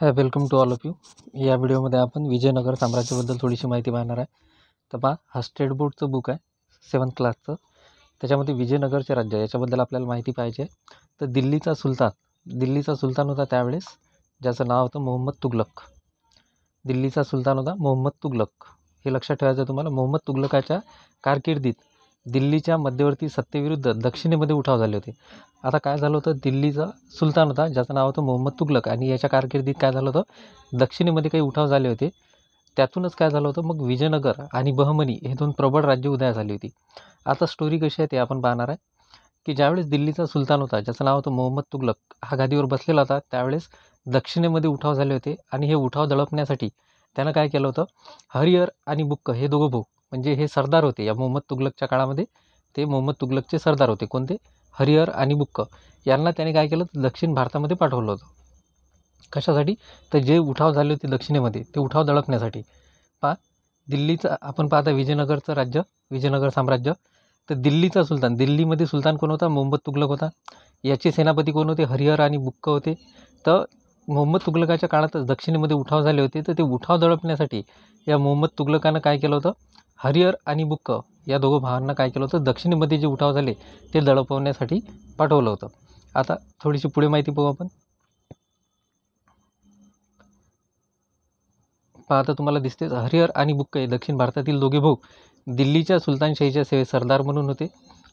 High, welcome to all of you. या व्हिडिओमध्ये आपण विजयनगर साम्राज्याबद्दल थोडीशी माहिती पाहणार आहे. तर पहा, हा स्टेट बोर्डचं बुक आहे 7th क्लासचं. त्याच्यामध्ये विजयनगरचे राज्य याच्याबद्दल आपल्याला माहिती पाहिजे आहे. तर दिल्लीचा सुलतान होता त्यावेळेस, ज्याचं नाव होतं मोहम्मद तुगलक. दिल्लीचा सुलतान होता मोहम्मद तुगलक. हे लक्षात ठेवायचं आहे तुम्हाला. मोहम्मद तुगलकाच्या कारकिर्दीत दिल्लीच्या मध्यवर्ती सत्तेविरुद्ध दक्षिणेमध्ये उठाव झाले होते. आता काय झालं होतं, दिल्लीचा सुलतान होता ज्याचं नाव होतं मोहम्मद तुगलक, आणि याच्या कारकिर्दीत काय झालं होतं, दक्षिणेमध्ये काही उठाव झाले होते. त्यातूनच काय झालं होतं, मग विजयनगर आणि बहमनी हे दोन प्रबळ राज्य उदयास आली होती. आता स्टोरी कशी आहे ते आपण पाहणार आहे. की ज्यावेळेस दिल्लीचा सुलतान होता ज्याचं नाव होतं मोहम्मद तुगलक, हा गादीवर बसलेला होता, त्यावेळेस दक्षिणेमध्ये उठाव झाले होते. आणि हे उठाव दडपण्यासाठी त्यानं काय केलं होतं, हरिहर आणि बुक्क हे दोघं भाऊ, म्हणजे हे सरदार होते या मोहम्मद तुगलकच्या काळामध्ये. ते मोहम्मद तुगलकचे सरदार होते. कोणते? हरिहर आणि बुक्क. यांना त्याने काय केलं, दक्षिण भारतामध्ये पाठवलं होतं. कशासाठी? तर जे उठाव झाले होते दक्षिणेमध्ये ते उठाव दडपण्यासाठी. पहा, दिल्लीचं आपण पाहता विजयनगरचं राज्य, विजयनगर साम्राज्य. तर दिल्लीचा सुलतान, दिल्लीमध्ये सुलतान कोण होता? मोहम्मद तुगलक होता. याचे सेनापती कोण होते? हरिहर आणि बुक्क होते. तर मोहम्मद तुगलकाच्या काळातच दक्षिणेमध्ये उठाव झाले होते. तर ते उठाव दडपण्यासाठी या मोहम्मद तुगलकानं काय केलं होतं, हरिहर आणि बुक्क या दोघं भावांना काय केलं होतं, दक्षिणेमध्ये जे उठाव झाले ते दडपवण्यासाठी पाठवलं होतं. आता थोडीशी पुढे माहिती पाहू आपण. पाहता तुम्हाला दिसतेच, हरिहर आणि बुक्क हे दक्षिण भारतातील दोघे भाऊ दिल्लीच्या सुलतानशाहीच्या सेवेत सरदार म्हणून होते.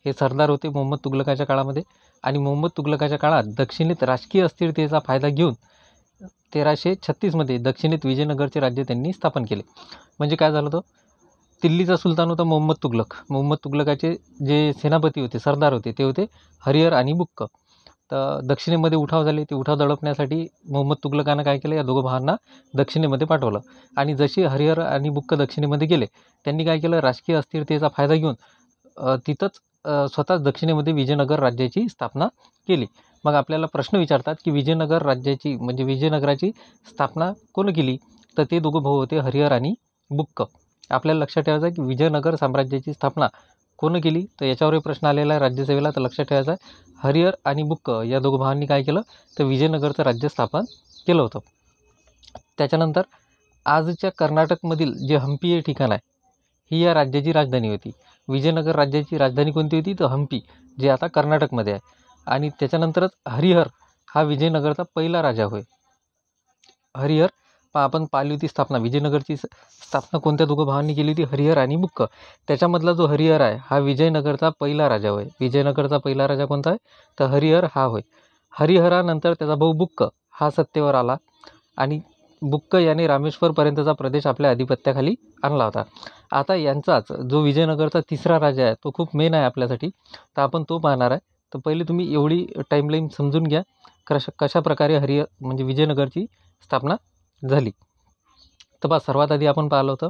हे सरदार होते मोहम्मद तुगलकाच्या काळामध्ये. आणि मोहम्मद तुगलकाच्या काळात दक्षिणेत राजकीय अस्थिरतेचा फायदा घेऊन 1336मध्ये दक्षिणेत विजयनगरचे राज्य त्यांनी स्थापन केले. म्हणजे काय झालं होतं, दिल्लीचा सुलतान होता मोहम्मद तुगलक. मोहम्मद तुगलकाचे जे सेनापती होते, सरदार होते, ते होते हरिहर आणि बुक्क. तर दक्षिणेमध्ये उठाव झाले, ते उठाव दडपण्यासाठी मोहम्मद तुगलकानं काय केलं, या दोघं भावांना दक्षिणेमध्ये पाठवलं. आणि जसे हरिहर आणि बुक्क दक्षिणेमध्ये गेले, त्यांनी काय केलं, राजकीय अस्थिरतेचा फायदा घेऊन तिथंच स्वतःच दक्षिणेमध्ये विजयनगर राज्याची स्थापना केली. मग आपल्याला प्रश्न विचारतात की विजयनगर राज्याची म्हणजे विजयनगराची स्थापना कोण केली? तर ते दोघं भाऊ होते, हरिहर आणि बुक्क. आपल्याला लक्षात ठेवायचं आहे की विजयनगर साम्राज्याची स्थापना कोण केली? तर याच्यावरही प्रश्न आलेला आहे राज्यसेवेला. तर लक्षात ठेवायचं आहे, हरिहर आणि बुक्क या दोघं भावांनी काय केलं, तर विजयनगरचं राज्य स्थापन केलं होतं. त्याच्यानंतर आजच्या कर्नाटकमधील जे हम्पी हे ठिकाण आहे, ही या राज्याची राजधानी होती. विजयनगर राज्याची राजधानी कोणती होती? तर हम्पी, जे आता कर्नाटकमध्ये आहे. आणि त्याच्यानंतरच हरिहर हा विजयनगरचा पहिला राजा होय. हरिहर, आपण पाहिली होती स्थापना, विजयनगरची स्थापना कोणत्या दोघं भावांनी केली होती? हरिहर आणि बुक्क. त्याच्यामधला जो हरिहर आहे हा विजयनगरचा पहिला राजा होय. विजयनगरचा पहिला राजा कोणता आहे? तर हरिहर हा होय. हरिहरानंतर त्याचा भाऊ बुक्क हा सत्तेवर आला. आणि बुक्क याने रामेश्वरपर्यंतचा प्रदेश आपल्या अधिपत्याखाली आणला होता. आता यांचाच जो विजयनगरचा तिसरा राजा आहे तो खूप मेन आहे आपल्यासाठी, तर आपण तो पाहणार आहे. तर पहिले तुम्ही एवढी टाईमलाईन समजून घ्या, कशा प्रकारे हरिहर म्हणजे विजयनगरची स्थापना झाली. तर बा, सर्वात आधी आपण पाहिलं होतं,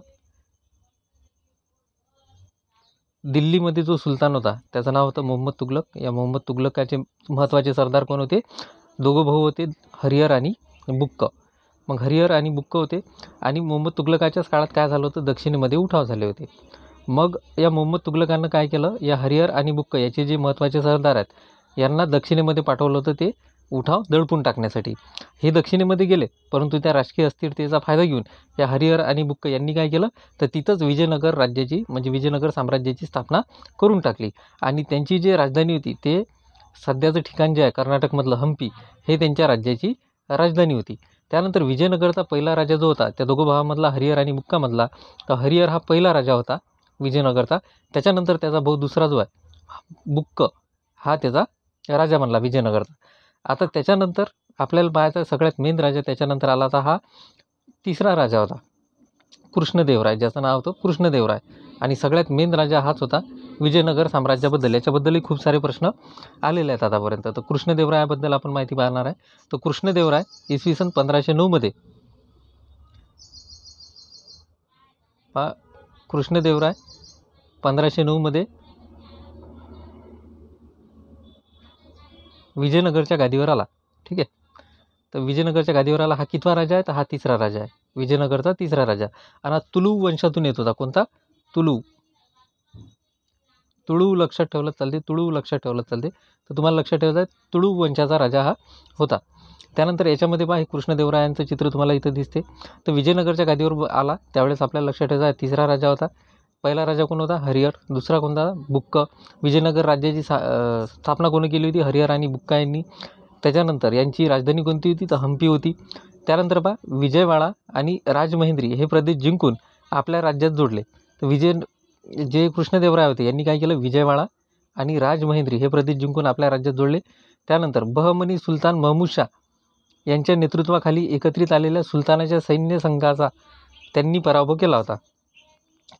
दिल्लीमध्ये जो सुलतान होता त्याचं नाव होतं मोहम्मद तुगलक. या मोहम्मद तुगलकाचे महत्त्वाचे सरदार कोण होते? दोघं भाऊ होते, हरिहर आणि बुक्क. मग हरिहर आणि बुक्क होते. आणि मोहम्मद तुगलकाच्याच काळात काय झालं होतं, दक्षिणेमध्ये उठाव झाले होते. मग या मोहम्मद तुगलकानं काय केलं, या हरिहर आणि बुक्क याचे जे महत्त्वाचे सरदार आहेत यांना दक्षिणेमध्ये पाठवलं होतं, ते उठाव दडपून टाकण्यासाठी. हे दक्षिणेमध्ये गेले, परंतु त्या राजकीय अस्थिरतेचा फायदा घेऊन या हरिहर आणि बुक्क यांनी काय केलं, तर तिथंच विजयनगर राज्याची म्हणजे विजयनगर साम्राज्याची स्थापना करून टाकली. आणि त्यांची जी राजधानी होती, ते सध्याचं ठिकाण जे आहे कर्नाटकमधलं हम्पी, हे त्यांच्या राज्याची राजधानी होती. त्यानंतर विजयनगरचा पहिला राजा जो होता त्या दोघं भावामधला, हरिहर आणि बुक्कामधला, तर हरिहर हा पहिला राजा होता विजयनगरचा. त्याच्यानंतर त्याचा भाऊ दुसरा जो आहे बुक्क, हा त्याचा राजा बनला विजयनगरचा. आता त्याच्यानंतर आपल्याला पाहायचा सगळ्यात मेन राजा त्याच्यानंतर आला होता, हा तिसरा राजा होता कृष्णदेवराय, ज्याचं नाव होतं कृष्णदेवराय. आणि सगळ्यात मेन राजा हाच होता विजयनगर साम्राज्याबद्दल. याच्याबद्दलही खूप सारे प्रश्न आलेले आहेत आतापर्यंत. तर कृष्णदेवरायाबद्दल आपण माहिती पाहणार आहे. तर कृष्णदेवराय इसवी सन 1509मध्ये कृष्णदेवराय 1509मध्ये विजयनगरच्या गादीवर आला. ठीक आहे. तर विजयनगरच्या गादीवर आला, हा कितवा राजा आहे? तर हा तिसरा राजा आहे, विजयनगरचा तिसरा राजा. आणि हा तुलू वंशातून येत होता. कोणता? तुलू. तुळू लक्षात ठेवलं चालते, तुळू लक्षात ठेवलं चालते. तर तुम्हाला लक्षात ठेवायचं आहे, तुळू वंशाचा राजा हा होता. त्यानंतर याच्यामध्ये पहा हे कृष्णदेवरायांचं चित्र तुम्हाला इथं दिसते. तर विजयनगरच्या गादीवर आला त्यावेळेस आपल्याला लक्षात ठेवायचं आहे, तिसरा राजा होता. पहिला राजा कोण होता? हरिहर. दुसरा कोणता? बुक्क. विजयनगर राज्याची स्थापना कोणी केली होती? हरिहर आणि बुक्का यांनी. त्याच्यानंतर यांची राजधानी कोणती होती? तर हम्पी होती. त्यानंतर पहा विजयवाडा आणि राजमहेंद्री हे प्रदेश जिंकून आपल्या राज्यात जोडले. तर जे कृष्णदेवराय होते यांनी काय केलं? विजयवाडा आणि राजमहेंद्री हे प्रदेश जिंकून आपल्या राज्यात जोडले. त्यानंतर बहमनी सुलतान महमूद शाह यांच्या नेतृत्वाखाली एकत्रित आलेल्या सुलतानाच्या सैन्य संघाचा त्यांनी पराभव केला होता.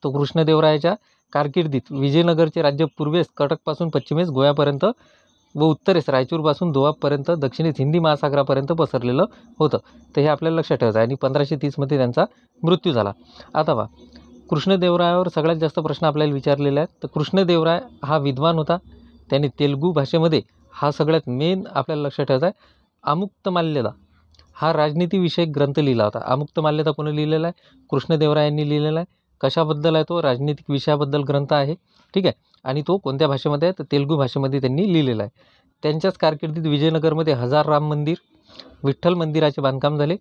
तो कृष्णदेवरायाच्या कारकिर्दीत विजयनगरचे राज्य पूर्वेस कटकपासून पश्चिमेस गोव्यापर्यंत व उत्तरेस रायचूरपासून दोआबपर्यंत दक्षिणेस हिंदी महासागरापर्यंत पसरलेलं होतं. तर हे आपल्याला लक्षात ठेवायचं आहे. आणि 1530मध्ये त्यांचा मृत्यू झाला. आता पहा कृष्णदेवरायावर सगळ्यात जास्त प्रश्न आपल्याला विचारलेले आहेत. तर कृष्णदेवराय हा विद्वान होता. त्याने तेलुगू भाषेमध्ये हा सगळ्यात मेन आपल्याला लक्षात ठेवायचा आहे, अमुक्तमाल्यदा हा राजनीतीविषयक ग्रंथ लिहिला होता. अमुक्तमाल्यदा कोणी लिहिलेला आहे? कृष्णदेवरायांनी लिहिलेला आहे. कशाबद्दल आहे तो? राजनीतिक विषयाबद्दल ग्रंथ आहे. ठीक आहे. आणि तो कोणत्या भाषेमध्ये आहे? तर तेलुगू भाषेमध्ये त्यांनी लिहिलेला आहे. त्यांच्याच कारकिर्दीत विजयनगरमध्ये 1000 राम मंदिर, विठ्ठल मंदिराचे बांधकाम झाले.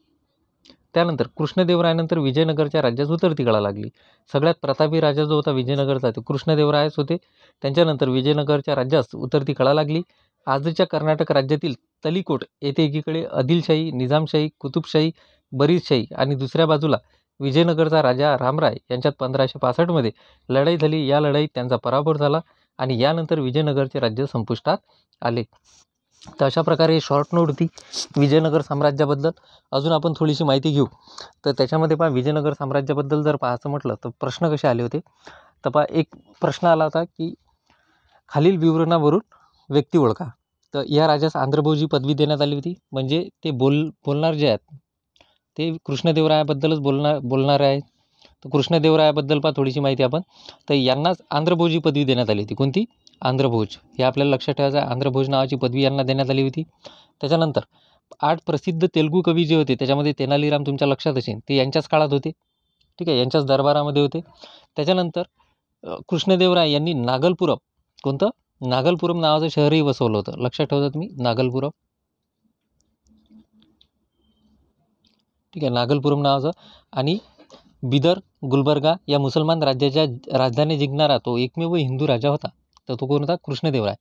त्यानंतर कृष्णदेवरायानंतर विजयनगरच्या राज्यास उतरती कळा लागली. सगळ्यात प्रतापी राजा जो होता विजयनगरचा ते कृष्णदेवरायच होते. त्यांच्यानंतर विजयनगरच्या राज्यास उतरती कळा लागली. आजच्या कर्नाटक राज्यातील तलिकोट येथे एकीकडे आदिलशाही, निजामशाही, कुतुबशाही, बरीदशाही आणि दुसऱ्या बाजूला विजयनगरचा राजा रामराय यांच्यात 1565मध्ये लढाई झाली. या लढाईत त्यांचा पराभव झाला आणि यानंतर विजयनगरचे राज्य संपुष्टात आले. तर अशा प्रकारे शॉर्ट नोट होती विजयनगर साम्राज्याबद्दल. अजून आपण थोडीशी माहिती घेऊ. तर त्याच्यामध्ये पहा विजयनगर साम्राज्याबद्दल जर पाहायचं म्हटलं तर प्रश्न कसे आले होते. तर पहा एक प्रश्न आला होता की खालील विवरणावरून व्यक्ती ओळखा. तर या राजास आंध्रभोजी पदवी देण्यात आली होती. म्हणजे ते बोलणार जे आहेत ते कृष्णदेवरायाबद्दलच बोलणारे आहेत. तर कृष्णदेवरायाबद्दल पहा थोडीशी माहिती आपण. तर यांनाच आंध्रभोजी पदवी देण्यात आली होती. कोणती? आंध्रभोज. हे आपल्याला लक्षात ठेवायचं आहे. आंध्रभोज नावाची पदवी यांना देण्यात आली होती. त्याच्यानंतर 8 प्रसिद्ध तेलुगू कवी जे होते त्याच्यामध्ये तेनालीराम तुमच्या लक्षात असेल ते यांच्याच काळात होते. ठीक आहे. यांच्याच दरबारामध्ये होते. त्याच्यानंतर कृष्णदेवराय यांनी नागलपुरम, कोणतं? नागलपुरम नावाचं शहरही वसवलं होतं. लक्षात ठेवता तुम्ही नागलपुरम. ठीक आहे. नागलपुरम नावाचं. आणि बिदर, गुलबर्गा या मुसलमान राज्याच्या राजधानी जिंकणारा तो एकमेव हिंदू राजा होता. तर तो कोण होता? कृष्णदेवराय.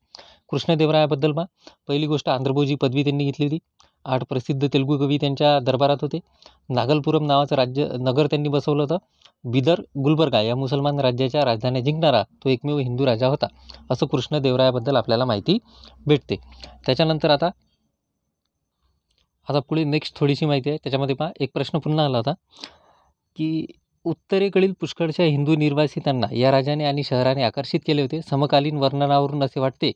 कृष्णदेवरायाबद्दल पहा पहिली गोष्ट आंध्रभोजी पदवी त्यांनी घेतली होती. 8 प्रसिद्ध तेलुगू कवी त्यांच्या दरबारात होते. नागलपुरम नावाचं नगर त्यांनी बसवलं होतं. बिदर, गुलबर्गा या मुसलमान राज्याच्या राजधान्या जिंकणारा तो एकमेव हिंदू राजा होता. असं कृष्णदेवरायाबद्दल आपल्याला माहिती भेटते. त्याच्यानंतर आता पुढे नेक्स्ट थोडीशी माहिती आहे. त्याच्यामध्ये पहा एक प्रश्न पुन्हा आला होता की उत्तरेकडील पुष्कळशा हिंदू निर्वासितांना या राजाने आणि शहराने आकर्षित केले होते. समकालीन वर्णनावरून असे वाटते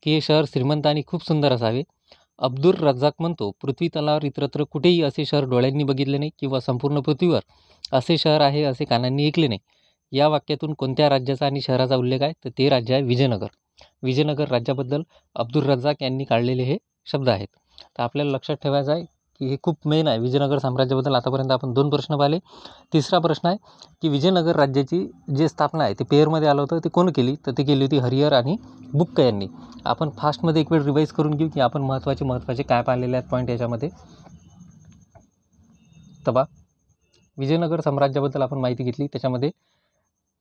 की हे शहर श्रीमंत आणि खूप सुंदर असावे. अब्दुल रज्जाक म्हणतो, पृथ्वी तलावर इतरत्र कुठेही असे शहर डोळ्यांनी बघितले नाही किंवा संपूर्ण पृथ्वीवर असे शहर आहे असे कानांनी ऐकले नाही. या वाक्यातून कोणत्या राज्याचा आणि शहराचा उल्लेख आहे? तर ते राज्य आहे विजयनगर. विजयनगर राज्याबद्दल अब्दुल रज्जाक यांनी काढलेले हे शब्द आहेत. तर आपल्याला लक्षात ठेवायचं आहे की हे खूप मेन आहे. विजयनगर साम्राज्याबद्दल आतापर्यंत आपण 2 प्रश्न पाहिले. तिसरा प्रश्न आहे की विजयनगर राज्याची जी स्थापना आहे ते पेरमध्ये आलं होतं. ते कोण केली? तर ते केली होती हरिहर आणि बुक्का यांनी. आपण फास्टमध्ये एक वेळ रिवाईज करून घेऊ की आपण महत्त्वाचे काय पाहिलेले आहेत पॉईंट याच्यामध्ये. तर बा विजयनगर साम्राज्याबद्दल आपण माहिती घेतली. त्याच्यामध्ये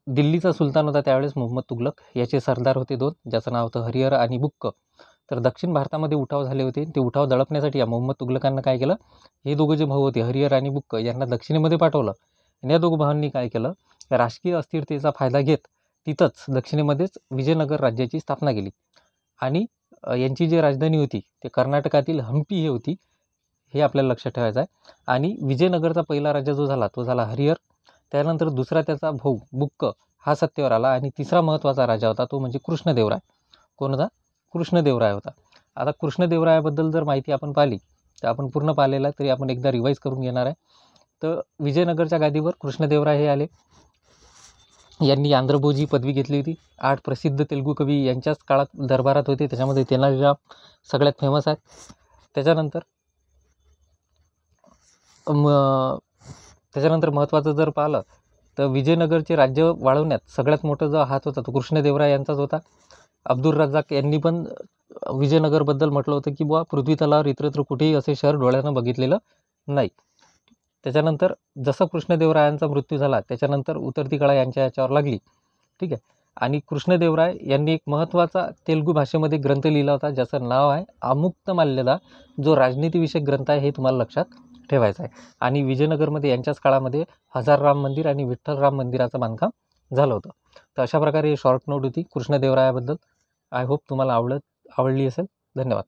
दिल्लीचा सुलतान होता त्यावेळेस मोहम्मद तुगलक. याचे सरदार होते 2 ज्याचं नाव होतं हरिहर आणि बुक्क. तर दक्षिण भारतामध्ये उठाव झाले होते. ते उठाव दडपण्यासाठी या मोहम्मद तुगलकांना काय केलं? हे दोघं जे भाऊ होते हरिहर आणि बुक्क यांना दक्षिणेमध्ये पाठवलं. आणि या दोघं भावांनी काय केलं? राजकीय अस्थिरतेचा फायदा घेत तिथंच दक्षिणेमध्येच विजयनगर राज्याची स्थापना केली. आणि यांची जी राजधानी होती ते कर्नाटकातील हम्पी हे होती. हे आपल्याला लक्षात ठेवायचं आहे. आणि विजयनगरचा पहिला राजा जो झाला तो झाला हरिहर. त्यानंतर दुसरा त्याचा भाऊ बुक्क हा सत्तेवर आला. आणि तिसरा महत्त्वाचा राजा होता तो म्हणजे कृष्णदेवराय. कोण होता? कृष्णदेवराय होता. आता कृष्णदेवरायाबद्दल जर माहिती आपण पाहिली तर आपण पूर्ण पाहिलेलं आहे तरी आपण एकदा रिवाईज करून घेणार आहे. तर विजयनगरच्या गादीवर कृष्णदेवराय हे आले. यांनी आंध्रभोजी पदवी घेतली होती. 8 प्रसिद्ध तेलुगू कवी यांच्याच काळात दरबारात होते. त्याच्यामध्ये तेनालीराम सगळ्यात फेमस आहे. त्याच्यानंतर महत्त्वाचं जर पाहिलं तर विजयनगरचे राज्य वाढवण्यात सगळ्यात मोठा जो हात होता तो कृष्णदेवराय यांचाच होता. अब्दुल रज्जाक यांनी पण विजयनगरबद्दल म्हटलं होतं की बुवा पृथ्वी तलावर इतरत्र कुठेही असे शहर डोळ्यानं बघितलेलं नाही. त्याच्यानंतर जसं कृष्णदेवरायांचा मृत्यू झाला त्याच्यानंतर उतरती कळा यांच्या याच्यावर लागली. ठीक आहे. आणि कृष्णदेवराय यांनी एक महत्त्वाचा तेलुगू भाषेमध्ये ग्रंथ लिहिला होता ज्याचं नाव आहे आमुक्तमाल्यदा, जो राजनीतिविषयक ग्रंथ आहे हे तुम्हाला लक्षात ठेवायचं आहे. आणि विजयनगरमध्ये यांच्याच काळामध्ये हजार राम मंदिर आणि विठ्ठल राम मंदिराचं बांधकाम झालं होतं. तर अशा प्रकारे शॉर्ट नोट होती कृष्णदेवरायाबद्दल. आय होप तुम्हाला आवडली असेल. धन्यवाद.